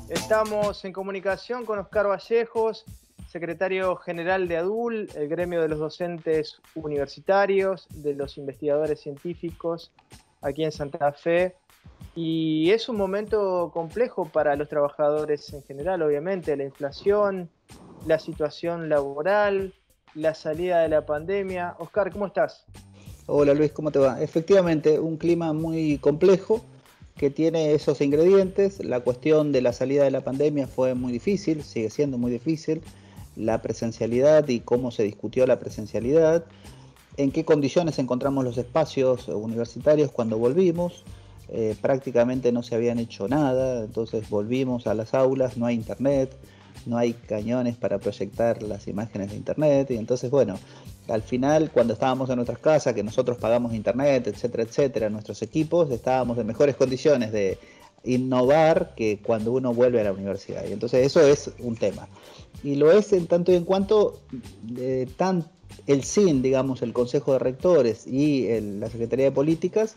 Estamos en comunicación con Oscar Vallejos, secretario general de ADUL, el gremio de los docentes universitarios, de los investigadores científicos aquí en Santa Fe. Y es un momento complejo para los trabajadores en general, obviamente, la inflación, la situación laboral, la salida de la pandemia. Oscar, ¿cómo estás? Hola Luis, ¿cómo te va? Efectivamente, un clima muy complejo que tiene esos ingredientes. La cuestión de la salida de la pandemia fue muy difícil, sigue siendo muy difícil. La presencialidad y cómo se discutió la presencialidad, en qué condiciones encontramos los espacios universitarios cuando volvimos. Prácticamente no se habían hecho nada, entonces volvimos a las aulas, no hay internet, no hay cañones para proyectar las imágenes de internet, y entonces bueno, al final cuando estábamos en nuestras casas, que nosotros pagamos internet, etcétera, etcétera, nuestros equipos, estábamos en mejores condiciones de innovar que cuando uno vuelve a la universidad, y entonces eso es un tema. Y lo es en tanto y en cuanto el SIN, digamos, el Consejo de Rectores y la Secretaría de Políticas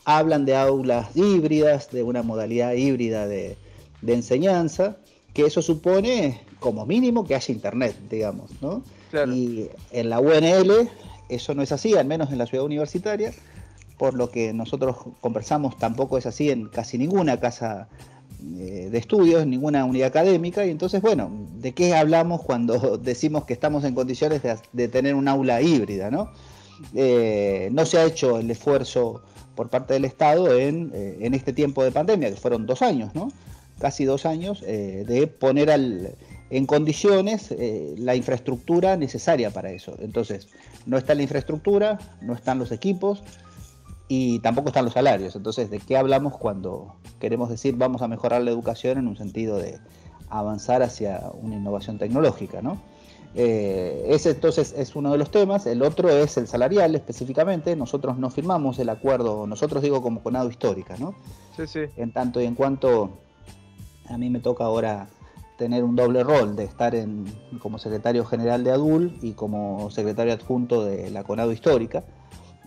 hablan de aulas híbridas, de una modalidad híbrida de enseñanza, que eso supone como mínimo que haya internet, digamos, ¿no? Claro. Y en la UNL eso no es así, al menos en la ciudad universitaria, por lo que nosotros conversamos tampoco es así en casi ninguna casa de estudios, en ninguna unidad académica, y entonces, bueno, ¿de qué hablamos cuando decimos que estamos en condiciones de tener un aula híbrida, ¿no? No se ha hecho el esfuerzo por parte del Estado en este tiempo de pandemia, que fueron 2 años, ¿no? Casi 2 años, de poner en condiciones la infraestructura necesaria para eso. Entonces, no está la infraestructura, no están los equipos y tampoco están los salarios. Entonces, ¿de qué hablamos cuando queremos decir vamos a mejorar la educación en un sentido de avanzar hacia una innovación tecnológica, ¿no? Ese entonces es uno de los temas. El otro es el salarial específicamente. Nosotros no firmamos el acuerdo, nosotros digo como CONADO Histórica, ¿no? Sí, sí. En tanto y en cuanto a mí me toca ahora tener un doble rol de estar como secretario general de ADUL y como secretario adjunto de la CONADO Histórica.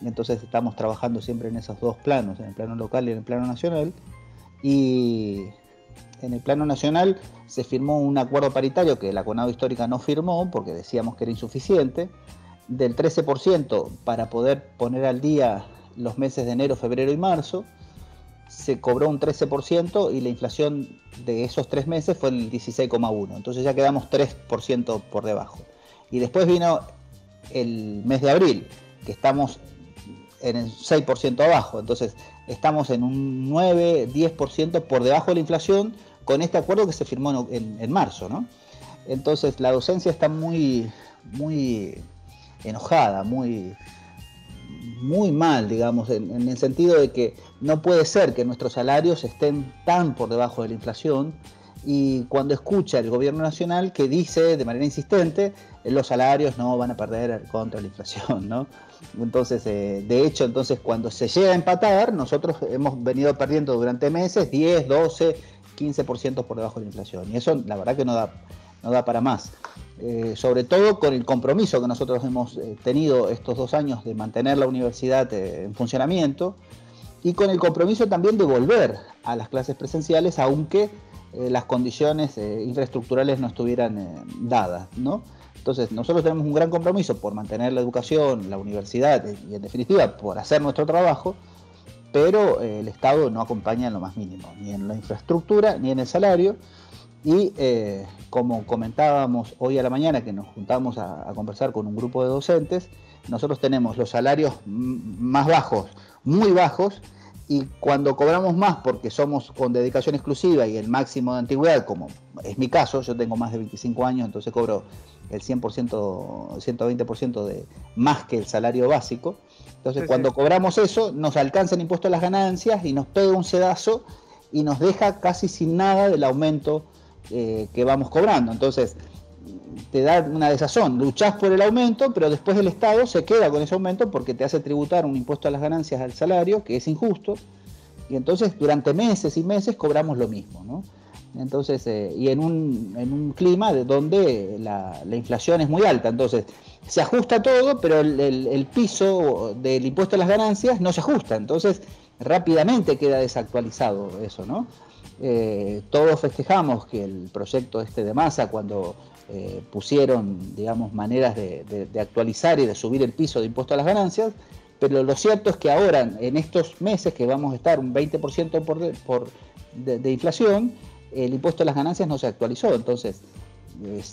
Entonces estamos trabajando siempre en esos dos planos, en el plano local y en el plano nacional. Y en el plano nacional se firmó un acuerdo paritario que la CONADO Histórica no firmó porque decíamos que era insuficiente, del 13% para poder poner al día los meses de enero, febrero y marzo. Se cobró un 13% y la inflación de esos 3 meses fue el 16,1%. Entonces ya quedamos 3% por debajo. Y después vino el mes de abril, que estamos en el 6% abajo. Entonces estamos en un 9-10% por debajo de la inflación con este acuerdo que se firmó en marzo, ¿no? Entonces la docencia está muy enojada, muy mal, digamos, en el sentido de que no puede ser que nuestros salarios estén tan por debajo de la inflación, y cuando escucha el gobierno nacional que dice de manera insistente los salarios no van a perder contra la inflación, ¿no? Entonces, de hecho, entonces cuando se llega a empatar, nosotros hemos venido perdiendo durante meses 10, 12, 15% por debajo de la inflación, y eso la verdad que no da para más. Sobre todo con el compromiso que nosotros hemos tenido estos 2 años de mantener la universidad en funcionamiento, y con el compromiso también de volver a las clases presenciales, aunque las condiciones infraestructurales no estuvieran dadas, ¿no? Entonces nosotros tenemos un gran compromiso por mantener la educación, la universidad y en definitiva por hacer nuestro trabajo, pero el Estado no acompaña en lo más mínimo, ni en la infraestructura ni en el salario. Y como comentábamos hoy a la mañana que nos juntamos a conversar con un grupo de docentes, nosotros tenemos los salarios más bajos, muy bajos, y cuando cobramos más porque somos con dedicación exclusiva y el máximo de antigüedad, como es mi caso, yo tengo más de 25 años, entonces cobro el 100%, 120% de más que el salario básico. Entonces, sí, cuando sí, cobramos eso, nos alcanza el impuesto a las ganancias y nos pega un sedazo y nos deja casi sin nada del aumento que vamos cobrando. Entonces te da una desazón, luchás por el aumento, pero después el Estado se queda con ese aumento porque te hace tributar un impuesto a las ganancias al salario, que es injusto, y entonces durante meses y meses cobramos lo mismo, ¿no? Entonces, y en un clima donde la inflación es muy alta, entonces se ajusta todo, pero el piso del impuesto a las ganancias no se ajusta, entonces rápidamente queda desactualizado eso, ¿no? Todos festejamos que el proyecto de Massa, cuando pusieron, digamos, maneras de actualizar y de subir el piso de impuesto a las ganancias, pero lo cierto es que ahora, en estos meses que vamos a estar un 20% de inflación, el impuesto a las ganancias no se actualizó, entonces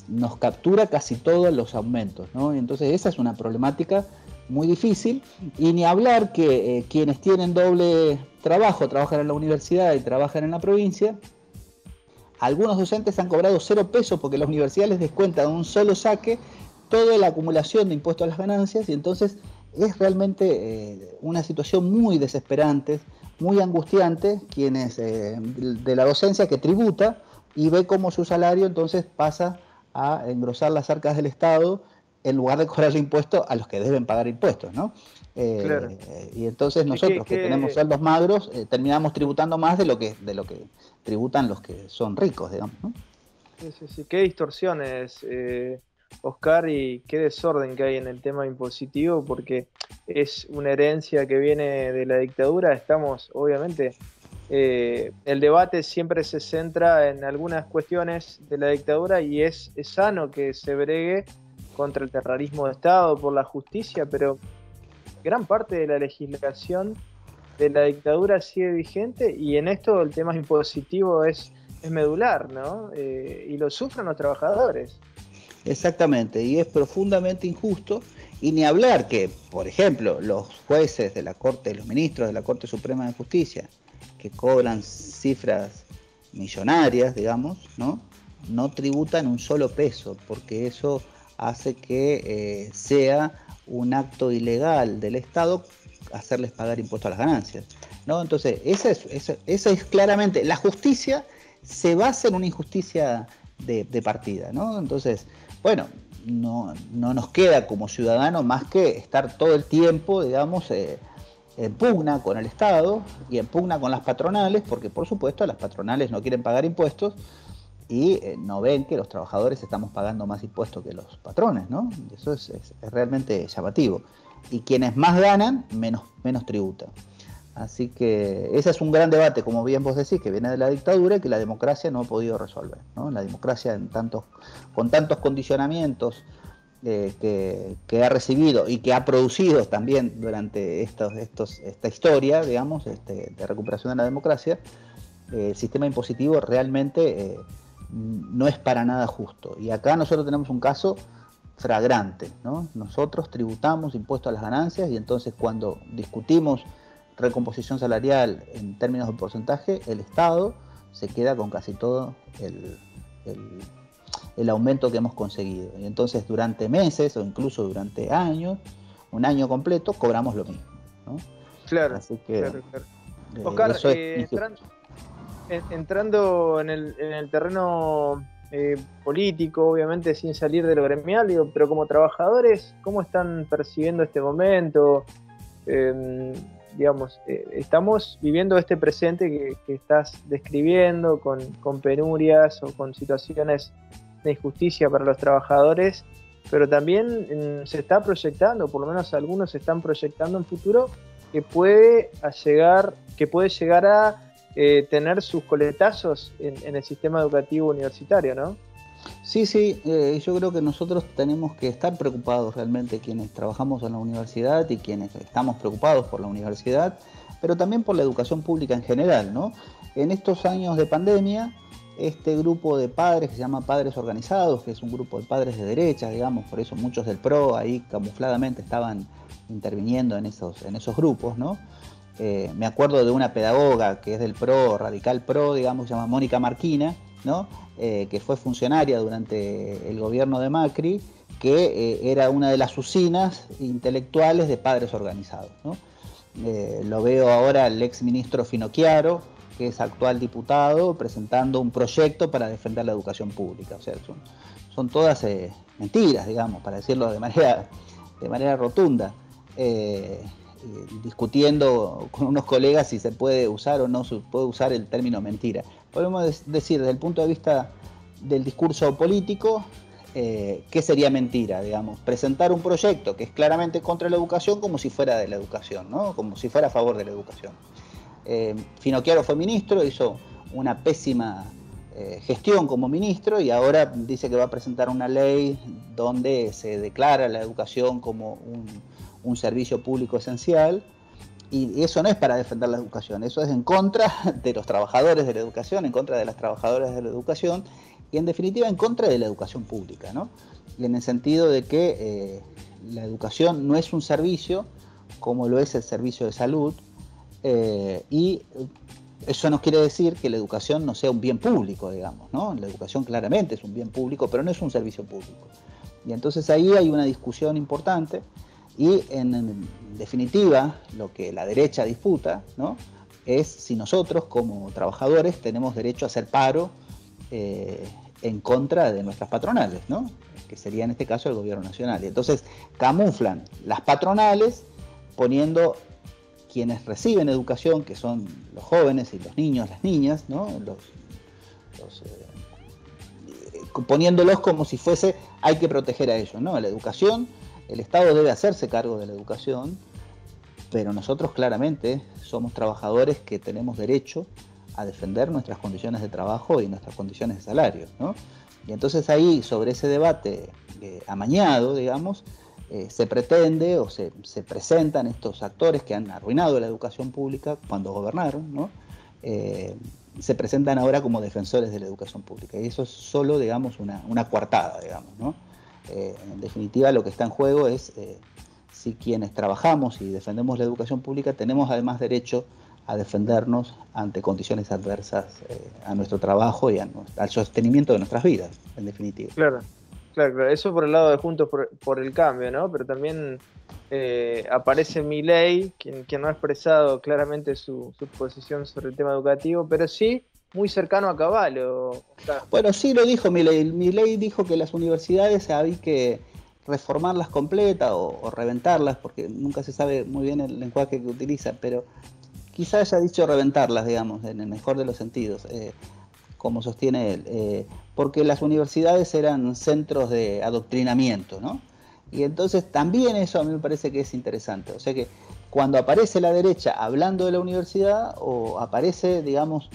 nos captura casi todos los aumentos, ¿no? Entonces esa es una problemática muy difícil, y ni hablar que quienes tienen doble trabajo, trabajan en la universidad y trabajan en la provincia, algunos docentes han cobrado 0 pesos porque la universidad les descuenta de un solo saque toda la acumulación de impuestos a las ganancias, y entonces es realmente una situación muy desesperante, muy angustiante, quienes de la docencia que tributa y ve cómo su salario entonces pasa a engrosar las arcas del Estado en lugar de cobrarle impuestos a los que deben pagar impuestos, ¿no? Claro. Y entonces nosotros que tenemos sueldos magros terminamos tributando más de lo que tributan los que son ricos, digamos, ¿no? Sí. Qué distorsiones, Oscar, y qué desorden que hay en el tema impositivo, porque es una herencia que viene de la dictadura. Estamos, obviamente, el debate siempre se centra en algunas cuestiones de la dictadura, y es sano que se bregue contra el terrorismo de Estado, por la justicia, pero gran parte de la legislación de la dictadura sigue vigente, y en esto el tema impositivo es medular, ¿no? Y lo sufren los trabajadores. Exactamente, y es profundamente injusto, y ni hablar que, por ejemplo, los jueces de la Corte, los ministros de la Corte Suprema de Justicia, que cobran cifras millonarias, digamos, no tributan un solo peso, porque eso hace que sea un acto ilegal del Estado hacerles pagar impuestos a las ganancias, ¿no? Entonces, esa es claramente, la justicia se basa en una injusticia de partida, ¿no? Entonces, bueno, no nos queda como ciudadanos más que estar todo el tiempo, digamos, en pugna con el Estado y en pugna con las patronales, porque por supuesto las patronales no quieren pagar impuestos y no ven que los trabajadores estamos pagando más impuestos que los patrones, ¿no? Eso es realmente llamativo. Y quienes más ganan, menos tributan. Así que ese es un gran debate, como bien vos decís, que viene de la dictadura y que la democracia no ha podido resolver, ¿no? La democracia con tantos condicionamientos que ha recibido y que ha producido también durante esta historia, digamos, de recuperación de la democracia, el sistema impositivo realmente no es para nada justo. Y acá nosotros tenemos un caso flagrante, ¿no? Nosotros tributamos impuestos a las ganancias, y entonces cuando discutimos recomposición salarial en términos de porcentaje, el Estado se queda con casi todo el aumento que hemos conseguido. Y entonces durante meses o incluso durante años, un año completo, cobramos lo mismo, ¿no? Claro, así que, claro. Oscar, entrando en el terreno político, obviamente sin salir de lo gremial, pero como trabajadores, ¿cómo están percibiendo este momento? Digamos, estamos viviendo este presente que estás describiendo, con penurias o con situaciones de injusticia para los trabajadores, pero también se está proyectando, por lo menos algunos se están proyectando en futuro, que puede llegar a tener sus coletazos en el sistema educativo universitario, ¿no? Sí, yo creo que nosotros tenemos que estar preocupados realmente, quienes trabajamos en la universidad y quienes estamos preocupados por la universidad, pero también por la educación pública en general, ¿no? En estos años de pandemia, este grupo de padres que se llama Padres Organizados, que es un grupo de padres de derecha, digamos, por eso muchos del PRO ahí camufladamente estaban interviniendo en esos grupos, ¿no? Me acuerdo de una pedagoga que es del PRO, radical PRO, digamos, se llama Mónica Marquina, ¿no? Que fue funcionaria durante el gobierno de Macri, que era una de las usinas intelectuales de Padres Organizados, ¿no? Lo veo ahora el ex ministro Finocchiaro, que es actual diputado, presentando un proyecto para defender la educación pública. O sea, son todas mentiras, digamos, para decirlo de manera rotunda. Discutiendo con unos colegas si se puede usar o no se puede usar el término mentira. Podemos decir, desde el punto de vista del discurso político, ¿qué sería mentira? Digamos, presentar un proyecto que es claramente contra la educación como si fuera de la educación, ¿no? Como si fuera a favor de la educación. Finocchiaro fue ministro, hizo una pésima gestión como ministro, y ahora dice que va a presentar una ley donde se declara la educación como un servicio público esencial, y eso no es para defender la educación, eso es en contra de los trabajadores de la educación, en contra de las trabajadoras de la educación, y en definitiva en contra de la educación pública, ¿no? Y en el sentido de que la educación no es un servicio como lo es el servicio de salud, y eso no quiere decir que la educación no sea un bien público, digamos, ¿no? La educación claramente es un bien público, pero no es un servicio público. Y entonces ahí hay una discusión importante, y en definitiva lo que la derecha disputa, ¿no?, es si nosotros como trabajadores tenemos derecho a hacer paro en contra de nuestras patronales, ¿no?, que sería en este caso el gobierno nacional. Y entonces camuflan las patronales poniendo quienes reciben educación, que son los jóvenes y los niños, las niñas, ¿no?, poniéndolos como si fuese hay que proteger a ellos, ¿no? La educación, el Estado debe hacerse cargo de la educación, pero nosotros claramente somos trabajadores que tenemos derecho a defender nuestras condiciones de trabajo y nuestras condiciones de salario, ¿no? Y entonces ahí, sobre ese debate amañado, digamos, se pretende o se presentan estos actores que han arruinado la educación pública cuando gobernaron, ¿no? Se presentan ahora como defensores de la educación pública, y eso es solo, digamos, una coartada, digamos, ¿no? En definitiva, lo que está en juego es si quienes trabajamos y defendemos la educación pública tenemos además derecho a defendernos ante condiciones adversas a nuestro trabajo y al sostenimiento de nuestras vidas, en definitiva. Claro, claro. Eso por el lado de Juntos por el Cambio, ¿no? Pero también aparece Milei, quien no ha expresado claramente su posición sobre el tema educativo, pero sí muy cercano a Cavallo. Bueno, sí lo dijo Milei. Milei dijo que las universidades hay que reformarlas completas o reventarlas, porque nunca se sabe muy bien el lenguaje que utiliza, pero quizás haya dicho reventarlas, digamos, en el mejor de los sentidos, como sostiene él, porque las universidades eran centros de adoctrinamiento, ¿no? Y entonces también eso a mí me parece que es interesante. O sea que cuando aparece la derecha hablando de la universidad, o aparece, digamos,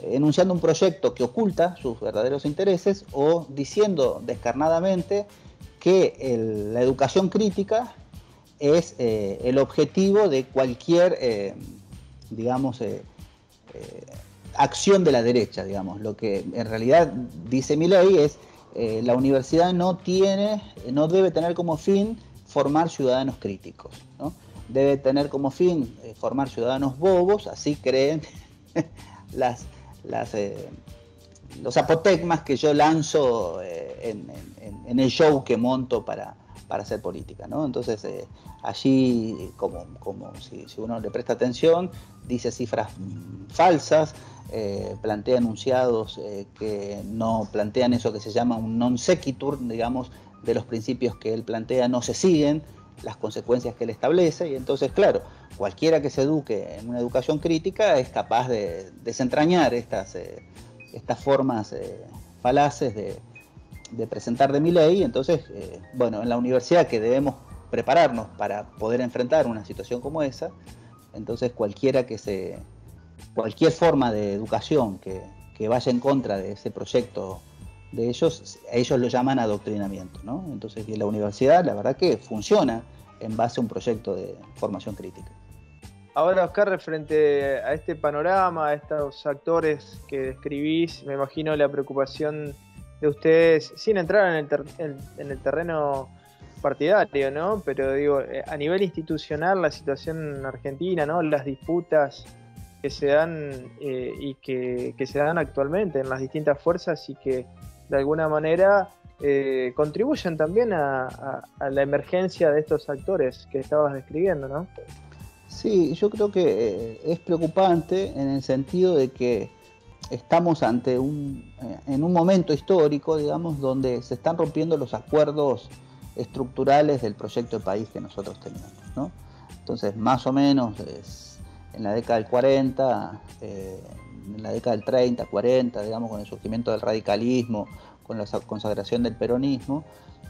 enunciando un proyecto que oculta sus verdaderos intereses, o diciendo descarnadamente que la educación crítica es el objetivo de cualquier, digamos, acción de la derecha, digamos. Lo que en realidad dice Milei es la universidad no debe tener como fin formar ciudadanos críticos, ¿no? Debe tener como fin formar ciudadanos bobos, así creen los apotegmas que yo lanzo en el show que monto para hacer política, ¿no? Entonces allí, como si uno le presta atención, dice cifras falsas, plantea enunciados que no plantean eso que se llama un non sequitur, digamos, de los principios que él plantea no se siguen, las consecuencias que él establece, y entonces, claro, cualquiera que se eduque en una educación crítica es capaz de desentrañar estas formas falaces de presentar de Milei. Entonces, bueno, en la universidad que debemos prepararnos para poder enfrentar una situación como esa, entonces cualquier forma de educación que vaya en contra de ese proyecto de ellos lo llaman adoctrinamiento, ¿no? Entonces, y la universidad, la verdad que funciona en base a un proyecto de formación crítica. Ahora, Oscar, frente a este panorama, a estos actores que describís, me imagino la preocupación de ustedes, sin entrar en el terreno partidario, ¿no? Pero digo, a nivel institucional, la situación en Argentina, ¿no? Las disputas que se dan y que se dan actualmente en las distintas fuerzas y que de alguna manera contribuyen también a la emergencia de estos actores que estabas describiendo, ¿no? Sí, yo creo que es preocupante en el sentido de que estamos en un momento histórico, digamos, donde se están rompiendo los acuerdos estructurales del proyecto de país que nosotros teníamos, ¿no? Entonces, más o menos en la década del 40, en la década del 30, 40, digamos, con el surgimiento del radicalismo, con la consagración del peronismo,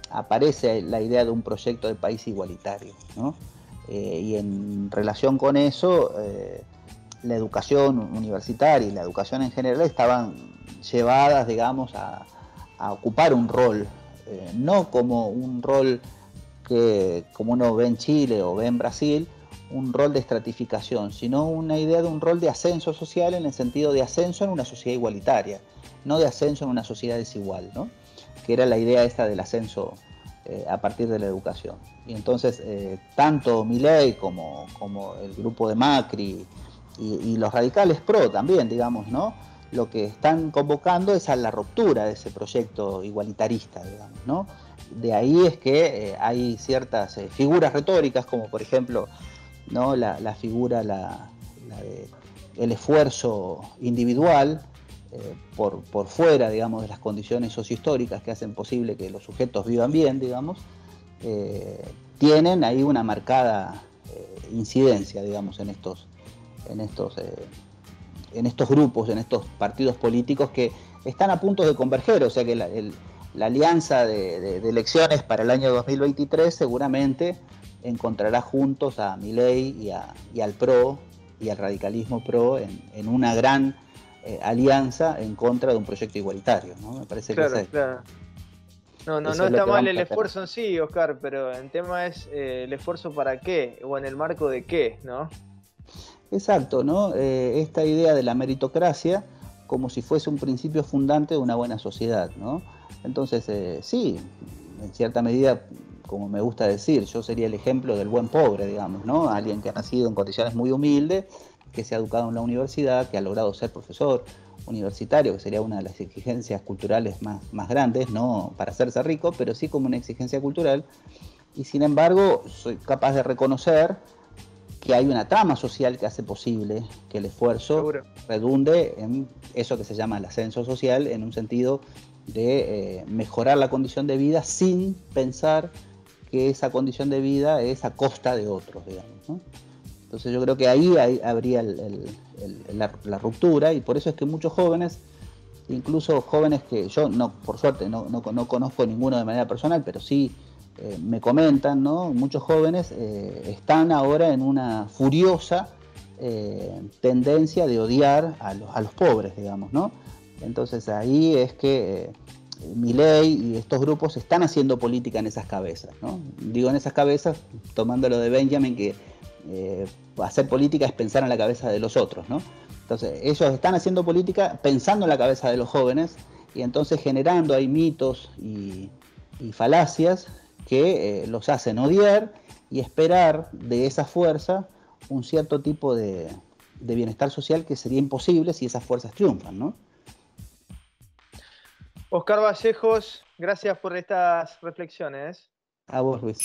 aparece la idea de un proyecto de país igualitario, ¿no? Y en relación con eso la educación universitaria y la educación en general estaban llevadas, digamos, a ocupar un rol, no como un rol que, como uno ve en Chile o ve en Brasil, un rol de estratificación, sino una idea de un rol de ascenso social en el sentido de ascenso en una sociedad igualitaria, no de ascenso en una sociedad desigual, ¿no? Que era la idea esta del ascenso a partir de la educación. Y entonces, tanto Milei como el grupo de Macri y los radicales pro también, digamos, ¿no? Lo que están convocando es a la ruptura de ese proyecto igualitarista, digamos, ¿no? De ahí es que hay ciertas figuras retóricas, como por ejemplo, ¿no? la figura la de el esfuerzo individual por fuera, digamos, de las condiciones sociohistóricas que hacen posible que los sujetos vivan bien, digamos, tienen ahí una marcada incidencia, digamos, en estos grupos, en estos partidos políticos que están a punto de converger, o sea que la alianza de elecciones para el año 2023 seguramente encontrará juntos a Milei y al PRO y al radicalismo PRO en una gran alianza en contra de un proyecto igualitario, ¿no? Me parece claro, que claro. No está mal el esfuerzo en sí, Oscar, pero el tema es el esfuerzo para qué, o en el marco de qué, ¿no? Exacto, ¿no? Esta idea de la meritocracia como si fuese un principio fundante de una buena sociedad, ¿no? Entonces, sí, en cierta medida, como me gusta decir, yo sería el ejemplo del buen pobre, digamos, ¿no? Alguien que ha nacido en condiciones muy humildes, que se ha educado en la universidad, que ha logrado ser profesor universitario, que sería una de las exigencias culturales más grandes, no para hacerse rico, pero sí como una exigencia cultural, y sin embargo soy capaz de reconocer que hay una trama social que hace posible que el esfuerzo Seguro. redunde en eso que se llama el ascenso social, en un sentido de mejorar la condición de vida sin pensar que esa condición de vida es a costa de otros, digamos, ¿no? Entonces yo creo que ahí habría la ruptura, y por eso es que muchos jóvenes, incluso jóvenes que yo, por suerte, no conozco ninguno de manera personal, pero sí me comentan, ¿no? Muchos jóvenes están ahora en una furiosa tendencia de odiar a los pobres, digamos, ¿no? Entonces ahí es que Milei y estos grupos están haciendo política en esas cabezas, ¿no? Digo en esas cabezas, tomando lo de Benjamin, que hacer política es pensar en la cabeza de los otros, ¿no? Entonces ellos están haciendo política pensando en la cabeza de los jóvenes y entonces generando ahí mitos y falacias que los hacen odiar y esperar de esa fuerza un cierto tipo de bienestar social que sería imposible si esas fuerzas triunfan, ¿no? Oscar Vallejos, gracias por estas reflexiones. A vos, Luis.